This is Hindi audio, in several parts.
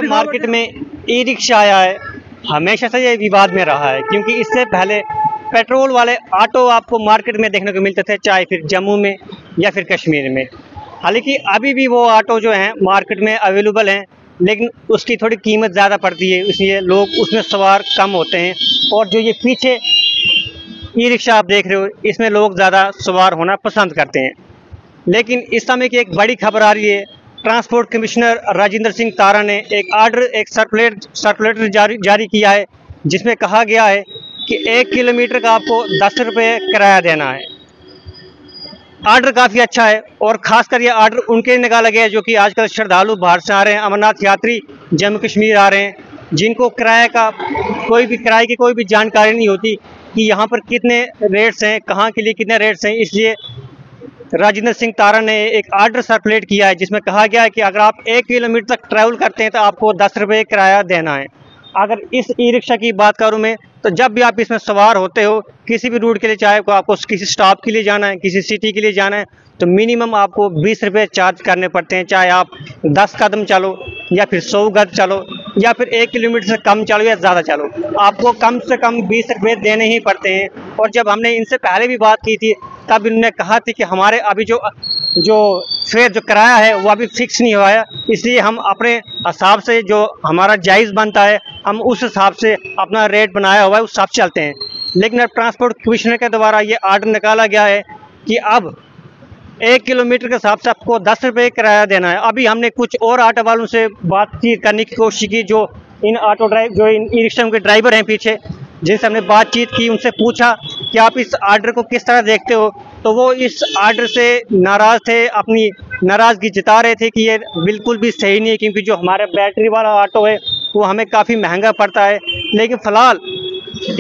मार्केट में ई रिक्शा आया है, हमेशा से ये विवाद में रहा है, क्योंकि इससे पहले पेट्रोल वाले ऑटो आपको मार्केट में देखने को मिलते थे, चाहे फिर जम्मू में या फिर कश्मीर में। हालांकि अभी भी वो ऑटो जो हैं मार्केट में अवेलेबल हैं, लेकिन उसकी थोड़ी कीमत ज़्यादा पड़ती है, इसलिए लोग उसमें सवार कम होते हैं। और जो ये पीछे ई रिक्शा आप देख रहे हो, इसमें लोग ज़्यादा सवार होना पसंद करते हैं। लेकिन इस समय की एक बड़ी खबर आ रही है, ट्रांसपोर्ट कमिश्नर राजेंद्र सिंह तारा ने एक सर्कुलेटर जारी किया है, जिसमें कहा गया है कि 1 किलोमीटर का आपको 10 रुपये किराया देना है। आर्डर काफ़ी अच्छा है, और ख़ासकर ये आर्डर उनके निकाला गया है जो कि आजकल श्रद्धालु बाहर से आ रहे हैं, अमरनाथ यात्री जम्मू कश्मीर आ रहे हैं, जिनको किराए की कोई भी जानकारी नहीं होती कि यहाँ पर कितने रेट्स हैं, कहाँ के लिए कितने रेट्स हैं। इसलिए राजेंद्र सिंह तारा ने एक आर्डर सर्कुलेट किया है, जिसमें कहा गया है कि अगर आप 1 किलोमीटर तक ट्रैवल करते हैं तो आपको 10 रुपये किराया देना है। अगर इस ई रिक्शा की बात करूं मैं, तो जब भी आप इसमें सवार होते हो किसी भी रूट के लिए, चाहे आपको किसी स्टॉप के लिए जाना है, किसी सिटी के लिए जाना है, तो मिनिमम आपको 20 रुपये चार्ज करने पड़ते हैं। चाहे आप 10 कदम चलो या फिर 100 गज चलो या फिर 1 किलोमीटर से कम चलो या ज़्यादा चलो, आपको कम से कम 20 रुपये देने ही पड़ते हैं। और जब हमने इनसे पहले भी बात की थी, तब इन्होंने कहा थी कि हमारे अभी जो फेयर जो किराया है वो अभी फिक्स नहीं हुआ है, इसलिए हम अपने हिसाब से जो हमारा जायज़ बनता है हम उस हिसाब से अपना रेट बनाया हुआ है, उस हिसाब से चलते हैं। लेकिन अब ट्रांसपोर्ट कमिश्नर के द्वारा ये आर्डर निकाला गया है कि अब 1 किलोमीटर के हिसाब से आपको 10 रुपये किराया देना है। अभी हमने कुछ और ऑटो वालों से बातचीत करने की कोशिश की, जो इन ई रिक्शा के ड्राइवर हैं पीछे, जिनसे हमने बातचीत की, उनसे पूछा कि आप इस आर्डर को किस तरह देखते हो, तो वो इस आर्डर से नाराज़ थे, अपनी नाराज़गी जता रहे थे कि ये बिल्कुल भी सही नहीं है, क्योंकि जो हमारा बैटरी वाला ऑटो है वो हमें काफ़ी महंगा पड़ता है। लेकिन फ़िलहाल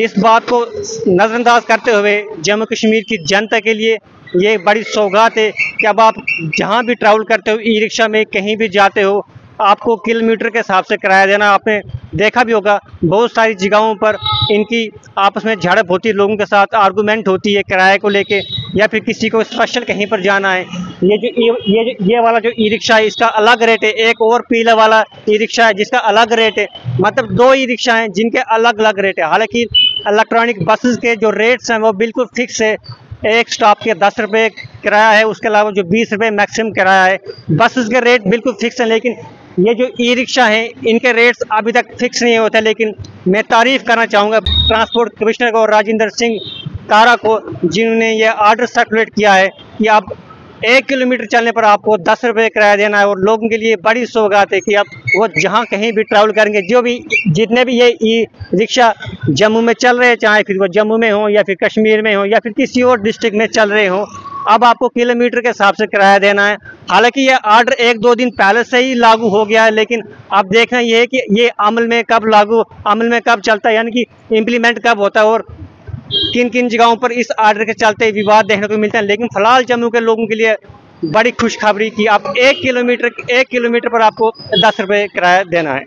इस बात को नज़रअंदाज करते हुए जम्मू कश्मीर की जनता के लिए ये बड़ी सौगात है कि अब आप जहाँ भी ट्रैवल करते हो, ई रिक्शा में कहीं भी जाते हो, आपको किलोमीटर के हिसाब से किराया देना। आपने देखा भी होगा बहुत सारी जगहों पर इनकी आपस में झड़प होती है, लोगों के साथ आर्गूमेंट होती है किराए को लेके, या फिर किसी को स्पेशल कहीं पर जाना है। ये वाला जो ई रिक्शा है इसका अलग रेट है, एक और पीला वाला ई रिक्शा है जिसका अलग रेट है। मतलब 2 ई रिक्शा हैं जिनके अलग अलग रेट है। हालांकि इलेक्ट्रॉनिक बसेस के जो रेट्स हैं वो बिल्कुल फिक्स है, एक स्टॉप के 10 रुपये किराया है, उसके अलावा जो 20 रुपये मैक्सिमम किराया है। बसेस के रेट बिल्कुल फिक्स हैं, लेकिन ये जो ई रिक्शा हैं इनके रेट्स अभी तक फिक्स नहीं होते। लेकिन मैं तारीफ़ करना चाहूँगा ट्रांसपोर्ट कमिश्नर को, राजेंद्र सिंह तारा को, जिन्होंने ये आर्डर सर्कुलेट किया है कि अब 1 किलोमीटर चलने पर आपको 10 रुपये किराया देना है। और लोगों के लिए बड़ी सौगात है कि अब वो जहाँ कहीं भी ट्रैवल करेंगे, जितने भी ये ई रिक्शा जम्मू में चल रहे हैं, चाहे फिर वो जम्मू में हो या फिर कश्मीर में हो या फिर किसी और डिस्ट्रिक्ट में चल रहे हो, अब आपको किलोमीटर के हिसाब से किराया देना है। हालांकि ये आर्डर 1-2 दिन पहले से ही लागू हो गया है, लेकिन अब देखना ये है कि ये अमल में कब चलता है, यानी कि इम्प्लीमेंट कब होता है और किन किन जगहों पर इस आर्डर के चलते विवाद देखने को मिलते हैं। लेकिन फिलहाल जम्मू के लोगों के लिए बड़ी खुशखबरी कि आप 1 किलोमीटर पर आपको 10 रुपये किराया देना है।